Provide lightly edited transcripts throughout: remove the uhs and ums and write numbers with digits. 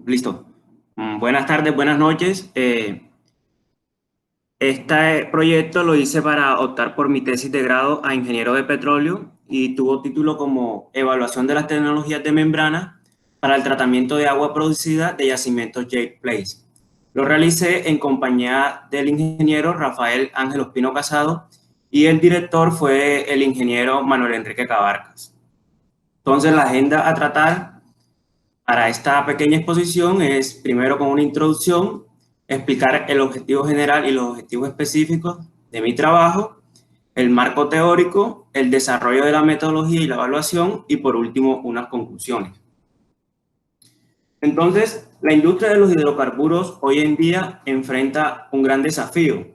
Listo. Buenas tardes, buenas noches. Este proyecto lo hice para optar por mi tesis de grado a ingeniero de petróleo y tuvo título como Evaluación de las tecnologías de membrana para el tratamiento de agua producida de yacimientos Jake Place. Lo realicé en compañía del ingeniero Rafael Ángel Ospino Casado y el director fue el ingeniero Manuel Enrique Cabarcas. Entonces, la agenda a tratar para esta pequeña exposición es primero con una introducción, explicar el objetivo general y los objetivos específicos de mi trabajo, el marco teórico, el desarrollo de la metodología y la evaluación y por último unas conclusiones. Entonces, la industria de los hidrocarburos hoy en día enfrenta un gran desafío,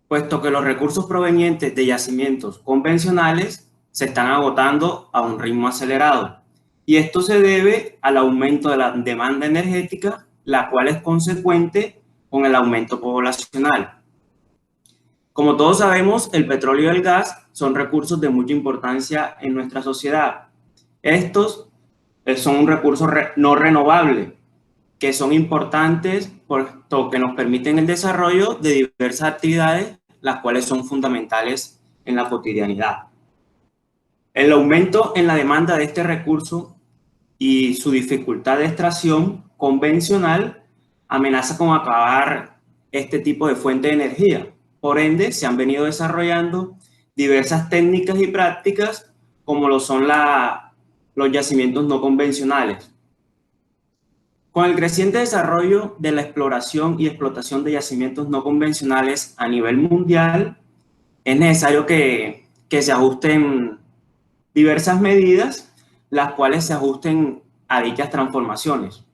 puesto que los recursos provenientes de yacimientos convencionales se están agotando a un ritmo acelerado. Y esto se debe al aumento de la demanda energética, la cual es consecuente con el aumento poblacional. Como todos sabemos, el petróleo y el gas son recursos de mucha importancia en nuestra sociedad. Estos son un recurso no renovable, que son importantes porque nos permiten el desarrollo de diversas actividades, las cuales son fundamentales en la cotidianidad. El aumento en la demanda de este recurso y su dificultad de extracción convencional amenaza con acabar este tipo de fuente de energía. Por ende, se han venido desarrollando diversas técnicas y prácticas como lo son los yacimientos no convencionales. Con el creciente desarrollo de la exploración y explotación de yacimientos no convencionales a nivel mundial, es necesario que se ajusten diversas medidas, las cuales se ajusten a dichas transformaciones.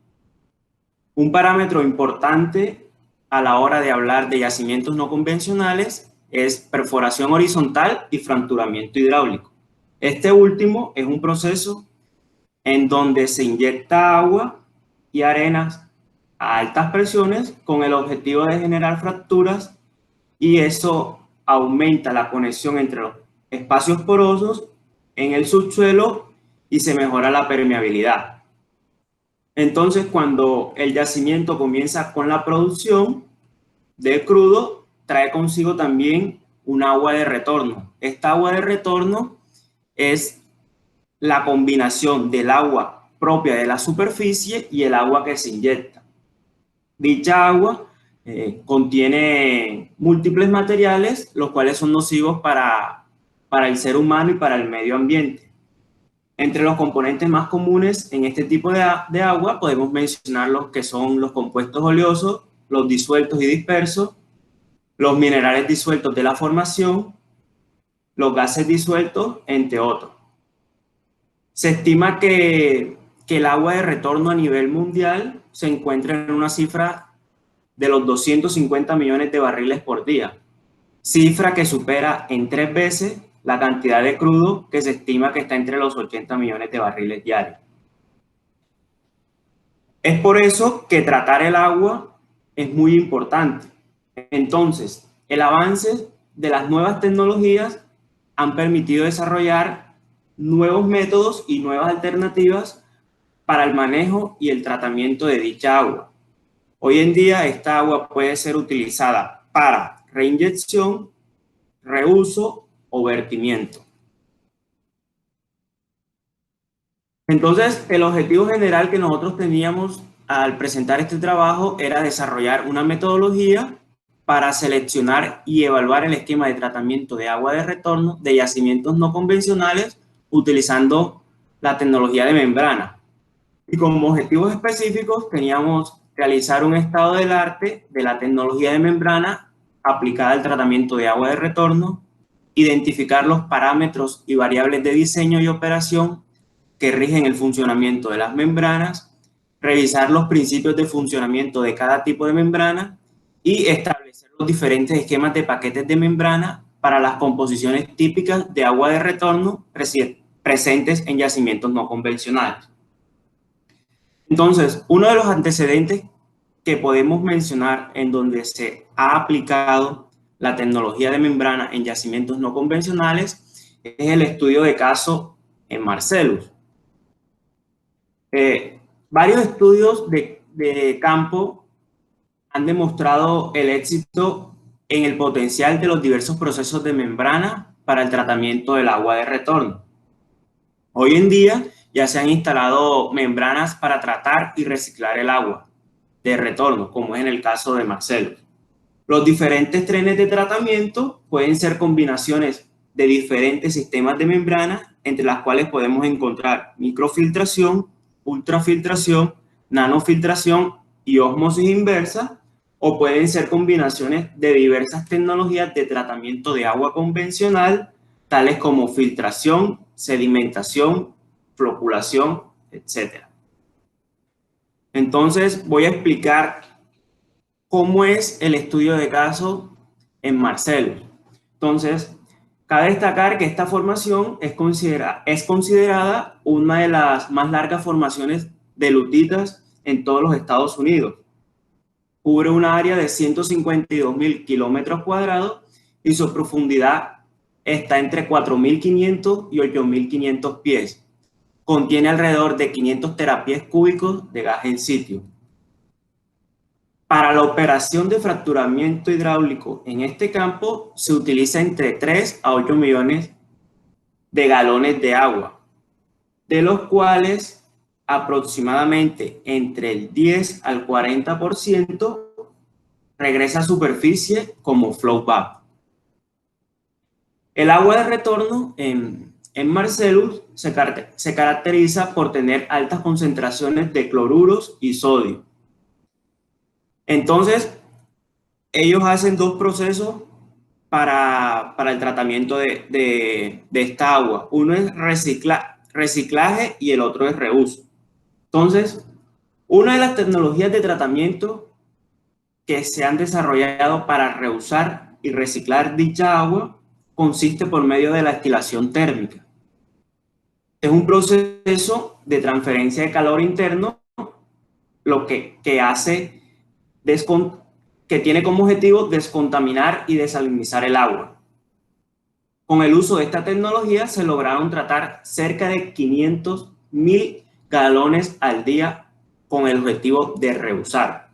Un parámetro importante a la hora de hablar de yacimientos no convencionales es perforación horizontal y fracturamiento hidráulico. Este último es un proceso en donde se inyecta agua y arenas a altas presiones con el objetivo de generar fracturas y eso aumenta la conexión entre los espacios porosos en el subsuelo y se mejora la permeabilidad. Entonces, cuando el yacimiento comienza con la producción de crudo, trae consigo también un agua de retorno. Esta agua de retorno es la combinación del agua propia de la superficie y el agua que se inyecta. Dicha agua contiene múltiples materiales, los cuales son nocivos para el ser humano y para el medio ambiente. Entre los componentes más comunes en este tipo de agua podemos mencionar los que son los compuestos oleosos, los disueltos y dispersos, los minerales disueltos de la formación, los gases disueltos, entre otros. Se estima que el agua de retorno a nivel mundial se encuentra en una cifra de los 250 millones de barriles por día, cifra que supera en 3 veces la cantidad de crudo que se estima que está entre los 80 millones de barriles diarios. Es por eso que tratar el agua es muy importante. Entonces, el avance de las nuevas tecnologías han permitido desarrollar nuevos métodos y nuevas alternativas para el manejo y el tratamiento de dicha agua. Hoy en día esta agua puede ser utilizada para reinyección, reuso o vertimiento. Entonces, el objetivo general que nosotros teníamos al presentar este trabajo era desarrollar una metodología para seleccionar y evaluar el esquema de tratamiento de agua de retorno de yacimientos no convencionales utilizando la tecnología de membrana. Y como objetivos específicos teníamos realizar un estado del arte de la tecnología de membrana aplicada al tratamiento de agua de retorno, identificar los parámetros y variables de diseño y operación que rigen el funcionamiento de las membranas, revisar los principios de funcionamiento de cada tipo de membrana y establecer los diferentes esquemas de paquetes de membrana para las composiciones típicas de agua de retorno presentes en yacimientos no convencionales. Entonces, uno de los antecedentes que podemos mencionar en donde se ha aplicado la tecnología de membrana en yacimientos no convencionales es el estudio de caso en Marcellus. Varios estudios de campo han demostrado el éxito en el potencial de los diversos procesos de membrana para el tratamiento del agua de retorno. Hoy en día ya se han instalado membranas para tratar y reciclar el agua de retorno, como es en el caso de Marcellus. Los diferentes trenes de tratamiento pueden ser combinaciones de diferentes sistemas de membrana, entre las cuales podemos encontrar microfiltración, ultrafiltración, nanofiltración y ósmosis inversa, o pueden ser combinaciones de diversas tecnologías de tratamiento de agua convencional, tales como filtración, sedimentación, floculación, etc. Entonces voy a explicar cómo es el estudio de caso en Marcellus. Entonces, cabe destacar que esta formación es considerada una de las más largas formaciones de lutitas en todos los Estados Unidos. Cubre un área de 152.000 kilómetros cuadrados y su profundidad está entre 4.500 y 8.500 pies. Contiene alrededor de 500 terapiés cúbicos de gas en sitio. Para la operación de fracturamiento hidráulico en este campo se utiliza entre 3 a 8 millones de galones de agua, de los cuales aproximadamente entre el 10 al 40% regresa a superficie como flow back. El agua de retorno en Marcellus se caracteriza por tener altas concentraciones de cloruros y sodio. Entonces, ellos hacen dos procesos para el tratamiento de esta agua. Uno es reciclaje y el otro es reuso. Entonces, una de las tecnologías de tratamiento que se han desarrollado para reusar y reciclar dicha agua consiste por medio de la destilación térmica. Es un proceso de transferencia de calor interno, lo que tiene como objetivo descontaminar y desalinizar el agua. Con el uso de esta tecnología se lograron tratar cerca de 500.000 galones al día con el objetivo de reusar.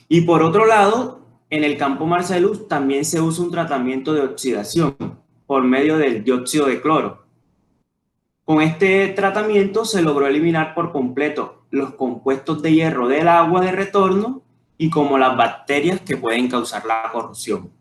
Y por otro lado, en el campo Marcellus también se usa un tratamiento de oxidación por medio del dióxido de cloro. Con este tratamiento se logró eliminar por completo los compuestos de hierro del agua de retorno y como las bacterias que pueden causar la corrosión.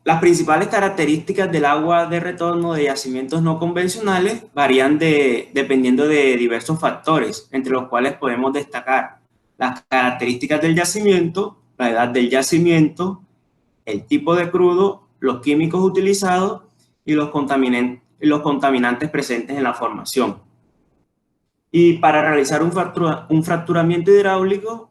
Las principales características del agua de retorno de yacimientos no convencionales varían dependiendo de diversos factores, entre los cuales podemos destacar las características del yacimiento, la edad del yacimiento, el tipo de crudo, los químicos utilizados y los contaminantes presentes en la formación. Y para realizar un fracturamiento hidráulico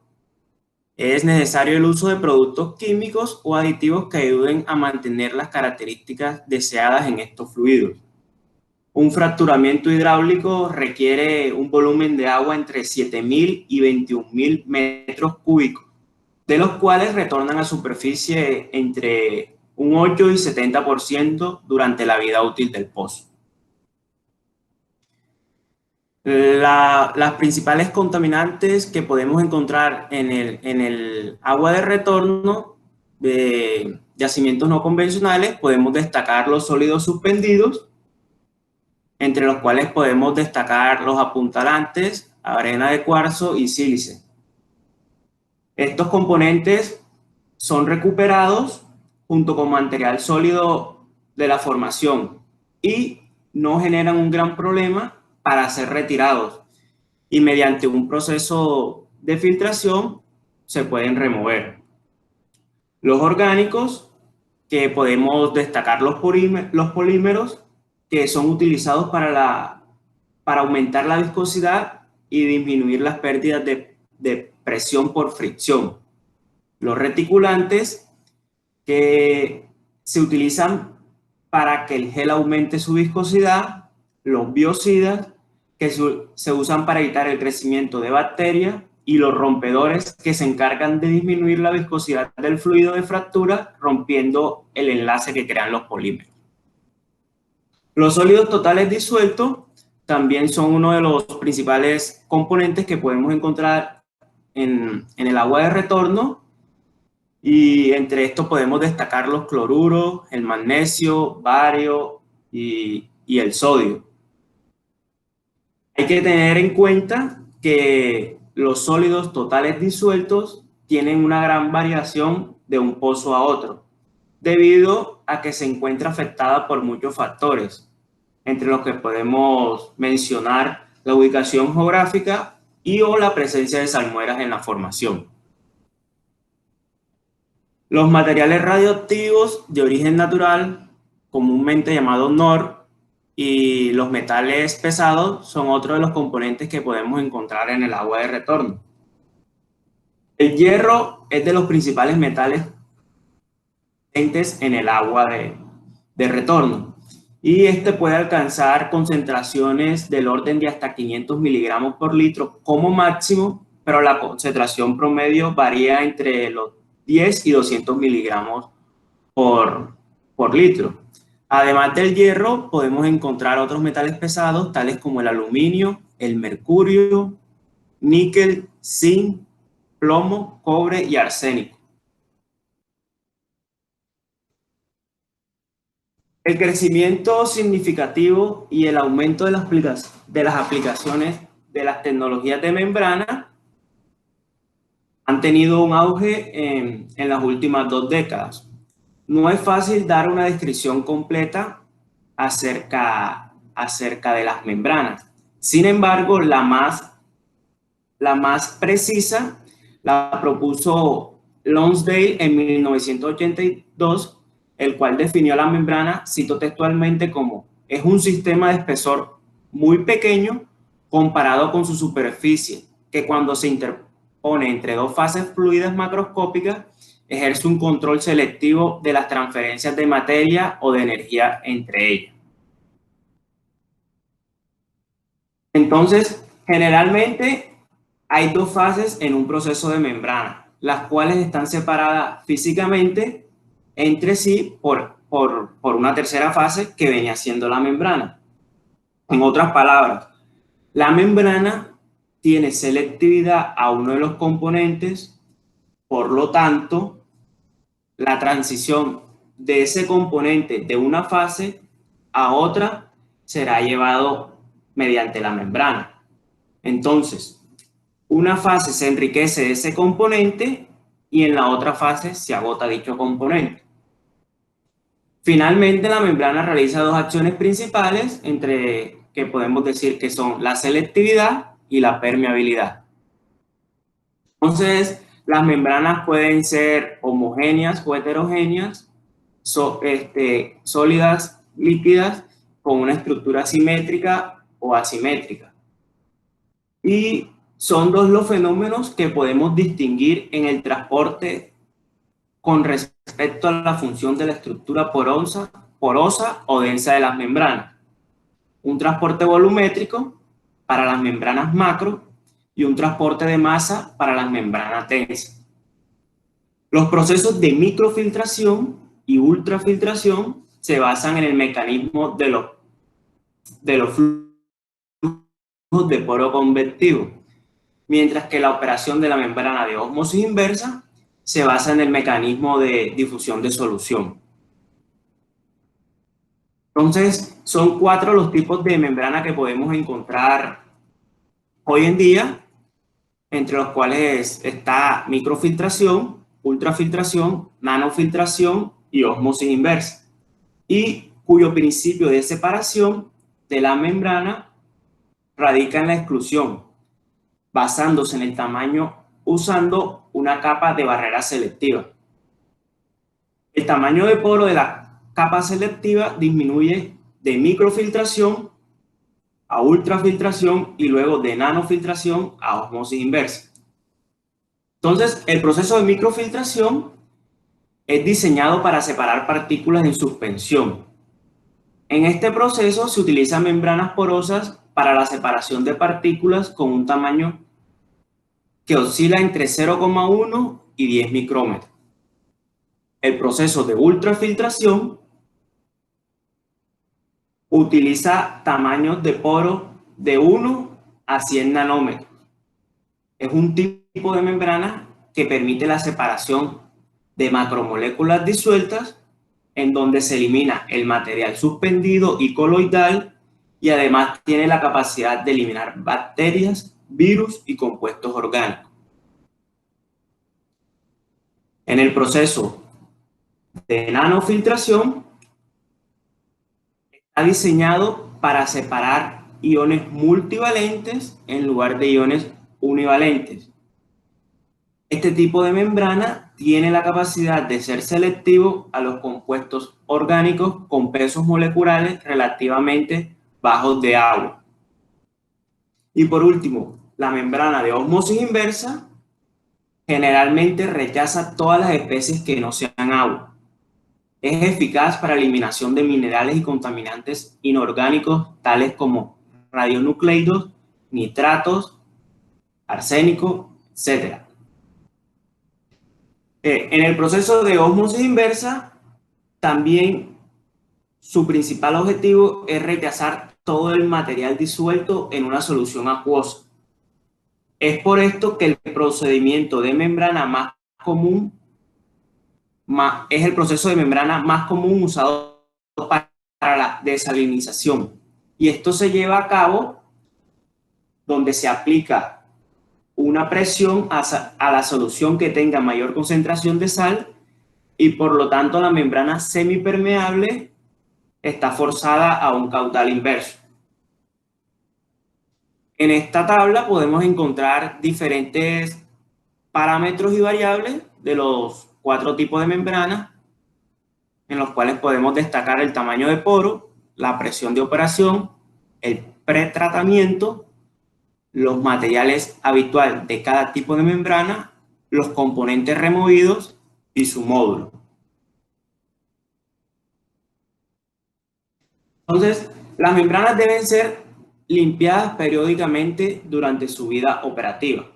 es necesario el uso de productos químicos o aditivos que ayuden a mantener las características deseadas en estos fluidos. Un fracturamiento hidráulico requiere un volumen de agua entre 7.000 y 21.000 metros cúbicos, de los cuales retornan a superficie entre un 8 y 70% durante la vida útil del pozo. Las principales contaminantes que podemos encontrar en el agua de retorno de yacimientos no convencionales, podemos destacar los sólidos suspendidos, entre los cuales podemos destacar los apuntalantes, arena de cuarzo y sílice. Estos componentes son recuperados junto con material sólido de la formación y no generan un gran problema para ser retirados, y mediante un proceso de filtración se pueden remover. Los orgánicos, que podemos destacar los polímeros que son utilizados para aumentar la viscosidad y disminuir las pérdidas de presión por fricción. Los reticulantes, que se utilizan para que el gel aumente su viscosidad. Los biocidas, que se usan para evitar el crecimiento de bacterias, y los rompedores, que se encargan de disminuir la viscosidad del fluido de fractura rompiendo el enlace que crean los polímeros. Los sólidos totales disueltos también son uno de los principales componentes que podemos encontrar en el agua de retorno, y entre estos podemos destacar los cloruros, el magnesio, bario y el sodio. Hay que tener en cuenta que los sólidos totales disueltos tienen una gran variación de un pozo a otro, debido a que se encuentra afectada por muchos factores, entre los que podemos mencionar la ubicación geográfica y o la presencia de salmueras en la formación. Los materiales radioactivos de origen natural, comúnmente llamados NOR, y los metales pesados son otros de los componentes que podemos encontrar en el agua de retorno. El hierro es de los principales metales presentes en el agua de retorno, y este puede alcanzar concentraciones del orden de hasta 500 miligramos por litro como máximo, pero la concentración promedio varía entre los 10 y 200 miligramos por litro. Además del hierro, podemos encontrar otros metales pesados, tales como el aluminio, el mercurio, níquel, zinc, plomo, cobre y arsénico. El crecimiento significativo y el aumento de las aplicaciones de las tecnologías de membrana han tenido un auge en las últimas 2 décadas. No es fácil dar una descripción completa acerca de las membranas. Sin embargo, la más precisa la propuso Lonsdale en 1982, el cual definió la membrana, cito textualmente, como es un sistema de espesor muy pequeño comparado con su superficie, que cuando se interpone entre dos fases fluidas macroscópicas ejerce un control selectivo de las transferencias de materia o de energía entre ellas. Entonces, generalmente hay 2 fases en un proceso de membrana, las cuales están separadas físicamente entre sí por una tercera fase que venía siendo la membrana. En otras palabras, la membrana tiene selectividad a uno de los componentes, por lo tanto, la transición de ese componente de una fase a otra será llevado mediante la membrana. Entonces, una fase se enriquece de ese componente y en la otra fase se agota dicho componente. Finalmente, la membrana realiza 2 acciones principales, entre que podemos decir que son la selectividad y la permeabilidad. Entonces, las membranas pueden ser homogéneas o heterogéneas, sólidas, líquidas, con una estructura simétrica o asimétrica. Y son 2 los fenómenos que podemos distinguir en el transporte con respecto a la función de la estructura porosa o densa de las membranas. Un transporte volumétrico para las membranas macro y un transporte de masa para las membranas densas. Los procesos de microfiltración y ultrafiltración se basan en el mecanismo de los flujos de poro convectivo, mientras que la operación de la membrana de ósmosis inversa se basa en el mecanismo de difusión de solución. Entonces, son 4 los tipos de membrana que podemos encontrar hoy en día, entre los cuales está microfiltración, ultrafiltración, nanofiltración y ósmosis inversa, y cuyo principio de separación de la membrana radica en la exclusión, basándose en el tamaño usando una capa de barrera selectiva. El tamaño de poro de la capa selectiva disminuye de microfiltración a ultrafiltración y luego de nanofiltración a ósmosis inversa. Entonces, el proceso de microfiltración es diseñado para separar partículas en suspensión. En este proceso se utilizan membranas porosas para la separación de partículas con un tamaño que oscila entre 0,1 y 10 micrómetros. El proceso de ultrafiltración utiliza tamaños de poro de 1 a 100 nanómetros. Es un tipo de membrana que permite la separación de macromoléculas disueltas, en donde se elimina el material suspendido y coloidal, y además tiene la capacidad de eliminar bacterias, virus y compuestos orgánicos. En el proceso de nanofiltración está diseñado para separar iones multivalentes en lugar de iones univalentes. Este tipo de membrana tiene la capacidad de ser selectivo a los compuestos orgánicos con pesos moleculares relativamente bajos de agua. Y por último, la membrana de ósmosis inversa generalmente rechaza todas las especies que no sean agua. Es eficaz para eliminación de minerales y contaminantes inorgánicos tales como radionucleidos, nitratos, arsénico, etc. En el proceso de ósmosis inversa, también su principal objetivo es rechazar todo el material disuelto en una solución acuosa. Es por esto que el procedimiento de membrana más común es el proceso de membrana más común usado para la desalinización. Y esto se lleva a cabo donde se aplica una presión a la solución que tenga mayor concentración de sal, y por lo tanto la membrana semipermeable está forzada a un caudal inverso. En esta tabla podemos encontrar diferentes parámetros y variables de los 4 tipos de membranas, en los cuales podemos destacar el tamaño de poro, la presión de operación, el pretratamiento, los materiales habituales de cada tipo de membrana, los componentes removidos y su módulo. Entonces, las membranas deben ser limpiadas periódicamente durante su vida operativa.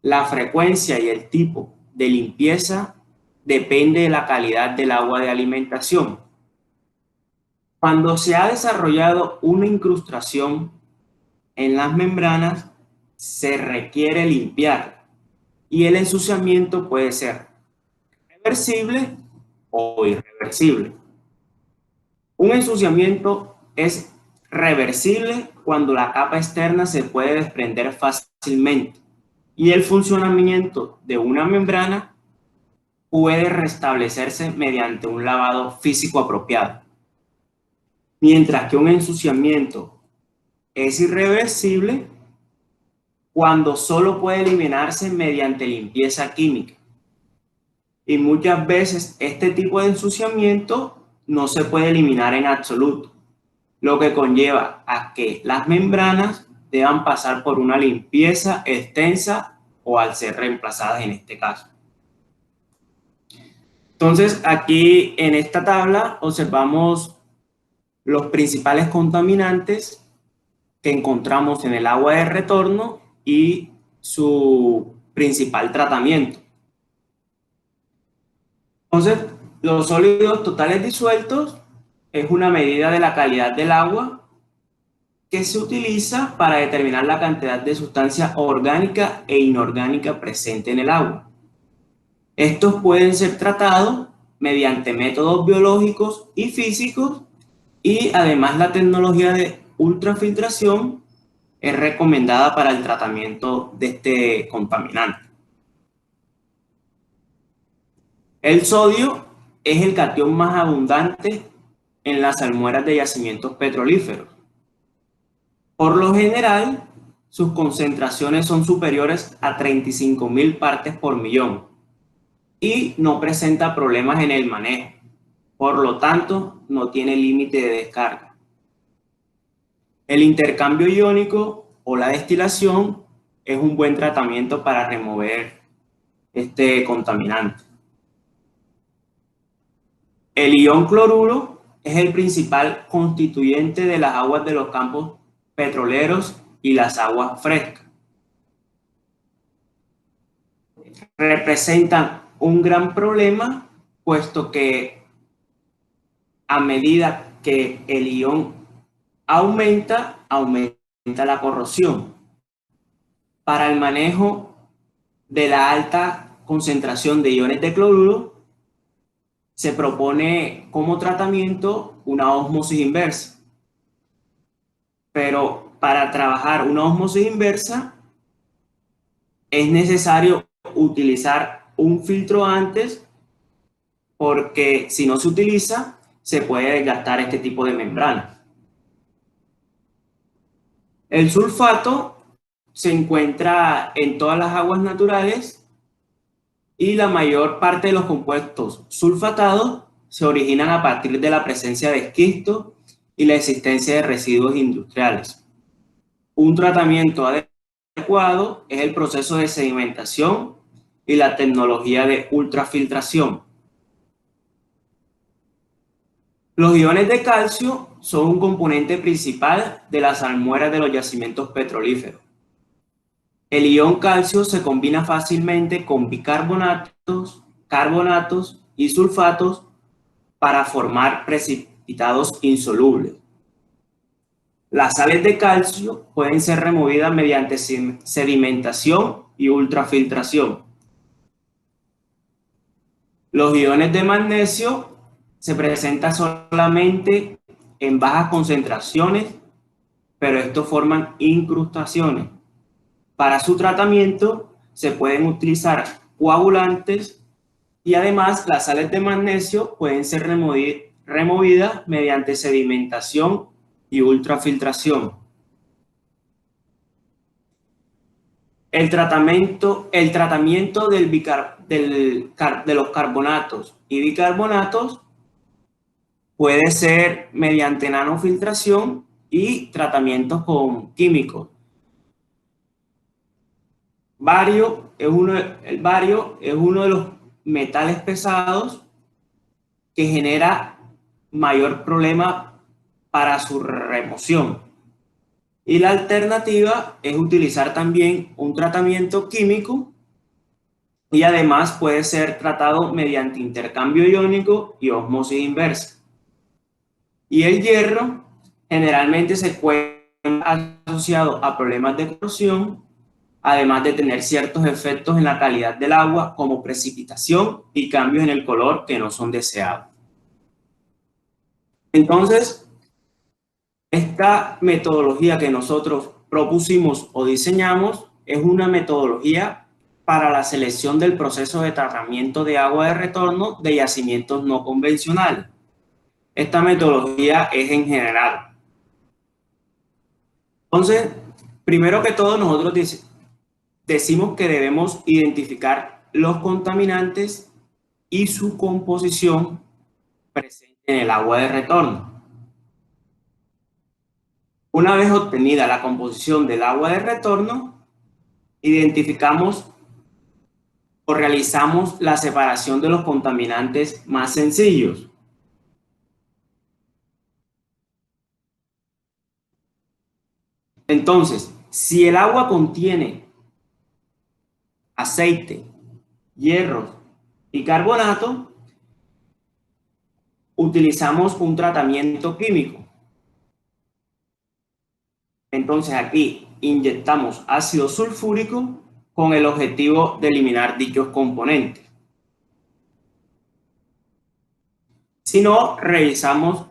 La frecuencia y el tipo de limpieza depende de la calidad del agua de alimentación. Cuando se ha desarrollado una incrustación en las membranas, se requiere limpiar, y el ensuciamiento puede ser reversible o irreversible. Un ensuciamiento es reversible cuando la capa externa se puede desprender fácilmente y el funcionamiento de una membrana puede restablecerse mediante un lavado físico apropiado. Mientras que un ensuciamiento es irreversible cuando solo puede eliminarse mediante limpieza química. Y muchas veces este tipo de ensuciamiento no se puede eliminar en absoluto, lo que conlleva a que las membranas deban pasar por una limpieza extensa o al ser reemplazadas en este caso. Entonces, aquí en esta tabla observamos los principales contaminantes que encontramos en el agua de retorno y su principal tratamiento. Entonces, los sólidos totales disueltos es una medida de la calidad del agua que se utiliza para determinar la cantidad de sustancia orgánica e inorgánica presente en el agua. Estos pueden ser tratados mediante métodos biológicos y físicos, y además la tecnología de ultrafiltración es recomendada para el tratamiento de este contaminante. El sodio es el catión más abundante en las salmueras de yacimientos petrolíferos. Por lo general, sus concentraciones son superiores a 35.000 partes por millón y no presenta problemas en el manejo. Por lo tanto, no tiene límite de descarga. El intercambio iónico o la destilación es un buen tratamiento para remover este contaminante. El ion cloruro es el principal constituyente de las aguas de los campos petroleros y las aguas frescas. Representan un gran problema, puesto que a medida que el ion aumenta, aumenta la corrosión. Para el manejo de la alta concentración de iones de cloruro, se propone como tratamiento una ósmosis inversa. Pero para trabajar una ósmosis inversa es necesario utilizar un filtro antes, porque si no se utiliza, se puede desgastar este tipo de membrana. El sulfato se encuentra en todas las aguas naturales y la mayor parte de los compuestos sulfatados se originan a partir de la presencia de esquisto y la existencia de residuos industriales. Un tratamiento adecuado es el proceso de sedimentación y la tecnología de ultrafiltración. Los iones de calcio son un componente principal de las salmueras de los yacimientos petrolíferos. El ion calcio se combina fácilmente con bicarbonatos, carbonatos y sulfatos para formar precipitados insolubles. Las sales de calcio pueden ser removidas mediante sedimentación y ultrafiltración. Los iones de magnesio se presentan solamente en bajas concentraciones, pero estos forman incrustaciones. Para su tratamiento se pueden utilizar coagulantes y además las sales de magnesio pueden ser removidas mediante sedimentación y ultrafiltración. El tratamiento de los carbonatos y bicarbonatos puede ser mediante nanofiltración y tratamientos con químicos. El bario es uno de los metales pesados que genera mayor problema para su remoción. Y la alternativa es utilizar también un tratamiento químico y además puede ser tratado mediante intercambio iónico y ósmosis inversa. Y el hierro generalmente se encuentra asociado a problemas de corrosión, además de tener ciertos efectos en la calidad del agua, como precipitación y cambios en el color que no son deseados. Entonces, esta metodología que nosotros propusimos o diseñamos es una metodología para la selección del proceso de tratamiento de agua de retorno de yacimientos no convencionales. Esta metodología es en general. Entonces, primero que todo, nosotros decimos que debemos identificar los contaminantes y su composición presente en el agua de retorno. Una vez obtenida la composición del agua de retorno, identificamos o realizamos la separación de los contaminantes más sencillos. Entonces, si el agua contiene aceite, hierro y carbonato, utilizamos un tratamiento químico. Entonces aquí inyectamos ácido sulfúrico con el objetivo de eliminar dichos componentes. Si no, revisamos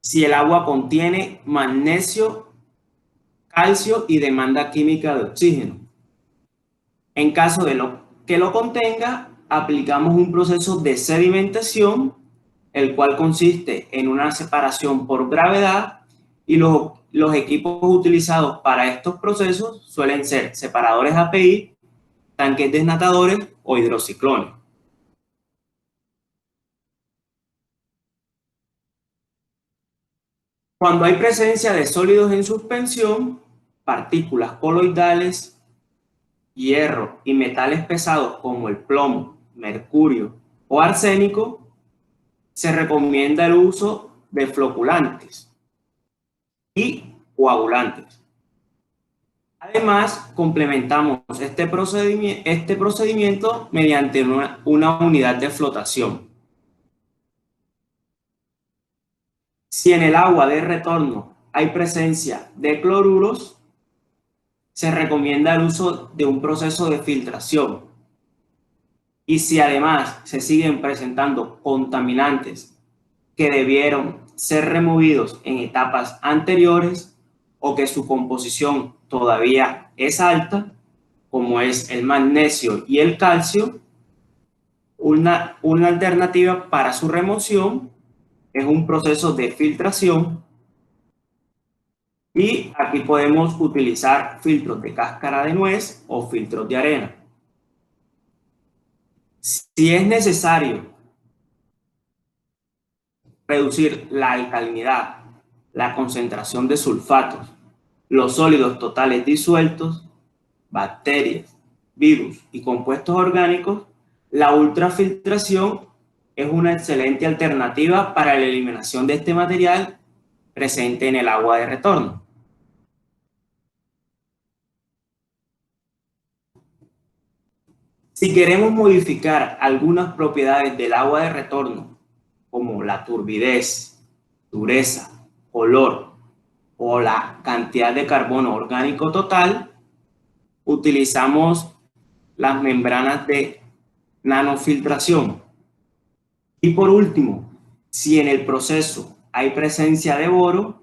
si el agua contiene magnesio, calcio y demanda química de oxígeno. En caso de que lo contenga, aplicamos un proceso de sedimentación, el cual consiste en una separación por gravedad, y los equipos utilizados para estos procesos suelen ser separadores API, tanques desnatadores o hidrociclones. Cuando hay presencia de sólidos en suspensión, partículas coloidales, hierro y metales pesados como el plomo, mercurio o arsénico, se recomienda el uso de floculantes y coagulantes. Además, complementamos este procedimiento mediante una unidad de flotación. Si en el agua de retorno hay presencia de cloruros, se recomienda el uso de un proceso de filtración. Y si además se siguen presentando contaminantes que debieron ser removidos en etapas anteriores o que su composición todavía es alta, como es el magnesio y el calcio, una alternativa para su remoción es un proceso de filtración, y aquí podemos utilizar filtros de cáscara de nuez o filtros de arena. Si es necesario reducir la alcalinidad, la concentración de sulfatos, los sólidos totales disueltos, bacterias, virus y compuestos orgánicos, la ultrafiltración es una excelente alternativa para la eliminación de este material presente en el agua de retorno. Si queremos modificar algunas propiedades del agua de retorno, como la turbidez, dureza, color o la cantidad de carbono orgánico total, utilizamos las membranas de nanofiltración. Y por último, si en el proceso hay presencia de boro,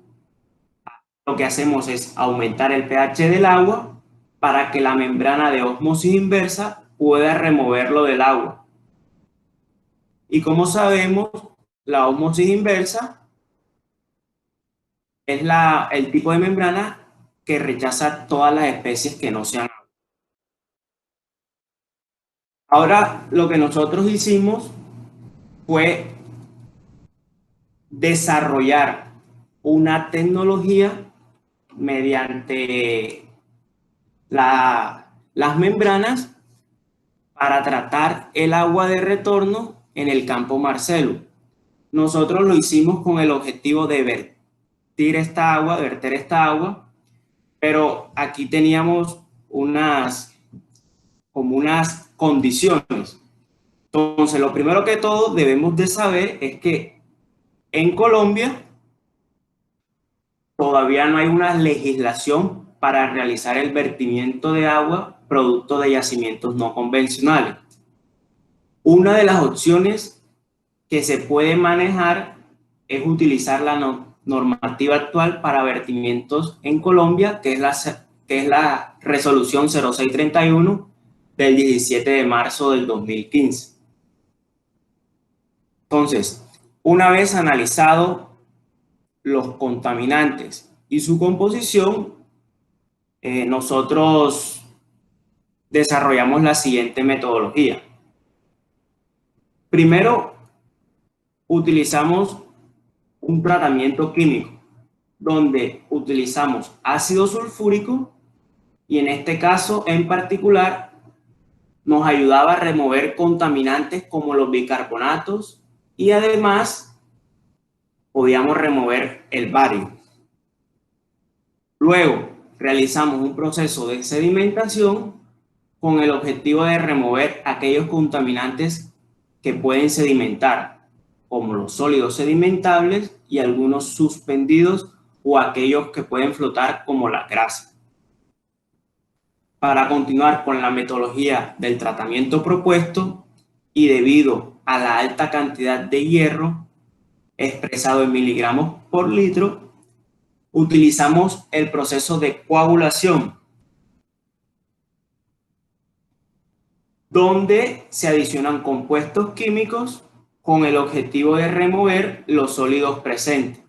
lo que hacemos es aumentar el pH del agua para que la membrana de ósmosis inversa pueda removerlo del agua. Y como sabemos, la ósmosis inversa es el tipo de membrana que rechaza todas las especies que no sean agua. Ahora, lo que nosotros hicimos fue desarrollar una tecnología mediante las membranas para tratar el agua de retorno en el campo Marcelo. Nosotros lo hicimos con el objetivo de verter esta agua, pero aquí teníamos unas condiciones. Entonces, lo primero que todo debemos de saber es que en Colombia todavía no hay una legislación para realizar el vertimiento de agua producto de yacimientos no convencionales. Una de las opciones que se puede manejar es utilizar la normativa actual para vertimientos en Colombia, que es la resolución 0631 del 17 de marzo del 2015. Entonces, una vez analizado los contaminantes y su composición, nosotros desarrollamos la siguiente metodología. Primero, utilizamos un tratamiento químico donde utilizamos ácido sulfúrico, y en este caso en particular nos ayudaba a remover contaminantes como los bicarbonatos, y además podíamos remover el bario. Luego realizamos un proceso de sedimentación con el objetivo de remover aquellos contaminantes que pueden sedimentar, como los sólidos sedimentables y algunos suspendidos o aquellos que pueden flotar, como la grasa. Para continuar con la metodología del tratamiento propuesto, y debido a la alta cantidad de hierro expresado en miligramos por litro, utilizamos el proceso de coagulación, donde se adicionan compuestos químicos con el objetivo de remover los sólidos presentes.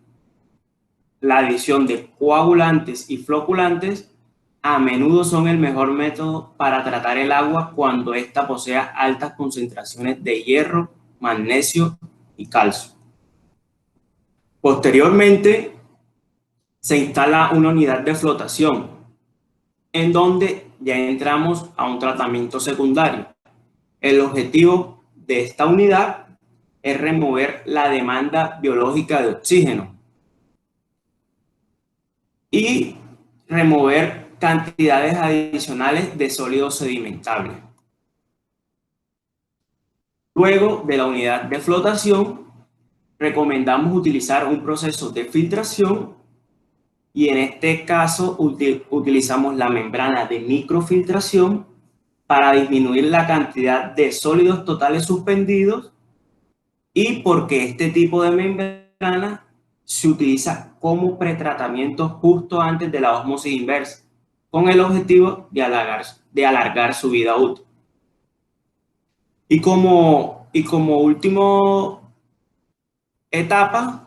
La adición de coagulantes y floculantes a menudo son el mejor método para tratar el agua cuando ésta posea altas concentraciones de hierro, magnesio y calcio. Posteriormente, se instala una unidad de flotación, en donde ya entramos a un tratamiento secundario. El objetivo de esta unidad es remover la demanda biológica de oxígeno y remover cantidades adicionales de sólidos sedimentables. Luego de la unidad de flotación, recomendamos utilizar un proceso de filtración y en este caso utilizamos la membrana de microfiltración para disminuir la cantidad de sólidos totales suspendidos y porque este tipo de membrana se utiliza como pretratamiento justo antes de la ósmosis inversa, con el objetivo de alargar su vida útil. Y como última etapa,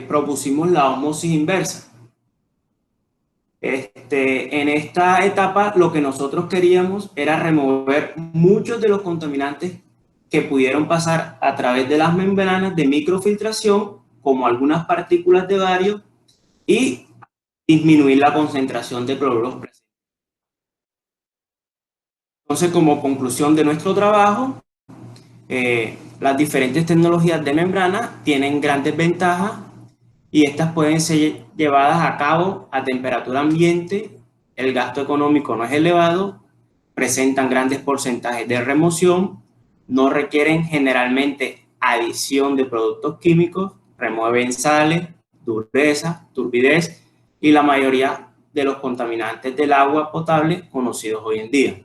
propusimos la ósmosis inversa. En esta etapa lo que nosotros queríamos era remover muchos de los contaminantes que pudieron pasar a través de las membranas de microfiltración, como algunas partículas de bario, y disminuir la concentración de cloruros presentes. Entonces, como conclusión de nuestro trabajo, las diferentes tecnologías de membrana tienen grandes ventajas y estas pueden ser llevadas a cabo a temperatura ambiente, el gasto económico no es elevado, presentan grandes porcentajes de remoción, no requieren generalmente adición de productos químicos, remueven sales, dureza, turbidez y la mayoría de los contaminantes del agua potable conocidos hoy en día.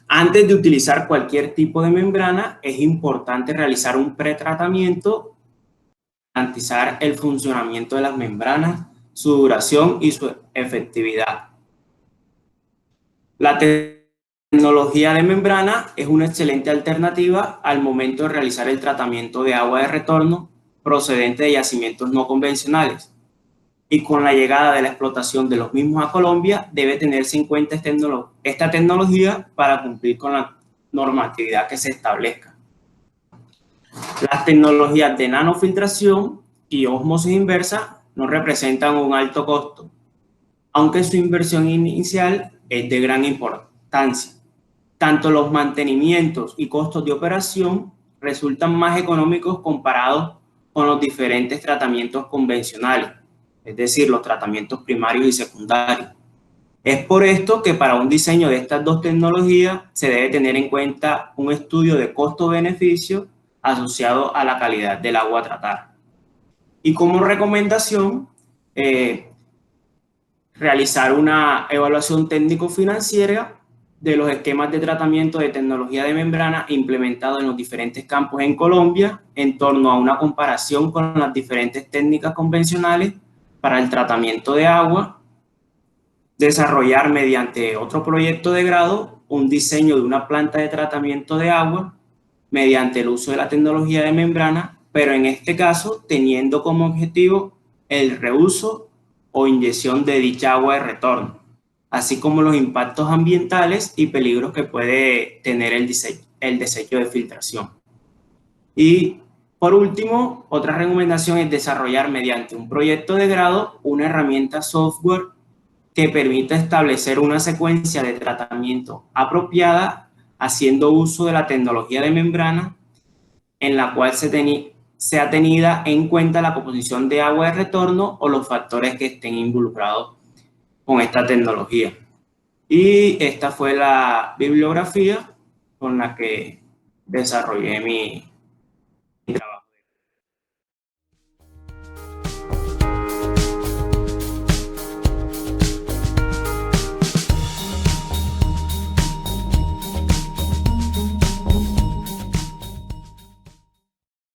Antes de utilizar cualquier tipo de membrana, es importante realizar un pretratamiento, garantizar el funcionamiento de las membranas, su duración y su efectividad. La tecnología de membrana es una excelente alternativa al momento de realizar el tratamiento de agua de retorno procedente de yacimientos no convencionales. Y con la llegada de la explotación de los mismos a Colombia, debe tenerse en cuenta esta tecnología para cumplir con la normatividad que se establezca. Las tecnologías de nanofiltración y ósmosis inversa no representan un alto costo, aunque su inversión inicial es de gran importancia. Tanto los mantenimientos y costos de operación resultan más económicos comparados con los diferentes tratamientos convencionales, es decir, los tratamientos primarios y secundarios. Es por esto que para un diseño de estas dos tecnologías se debe tener en cuenta un estudio de costo-beneficio asociado a la calidad del agua a tratar. Y como recomendación, realizar una evaluación técnico-financiera de los esquemas de tratamiento de tecnología de membrana implementados en los diferentes campos en Colombia en torno a una comparación con las diferentes técnicas convencionales para el tratamiento de agua, desarrollar mediante otro proyecto de grado un diseño de una planta de tratamiento de agua mediante el uso de la tecnología de membrana, pero en este caso teniendo como objetivo el reuso o inyección de dicha agua de retorno, así como los impactos ambientales y peligros que puede tener el desecho de filtración. Y por último, otra recomendación es desarrollar mediante un proyecto de grado una herramienta software que permita establecer una secuencia de tratamiento apropiada haciendo uso de la tecnología de membrana en la cual sea tenida en cuenta la composición de agua de retorno o los factores que estén involucrados con esta tecnología. Y esta fue la bibliografía con la que desarrollé mi trabajo.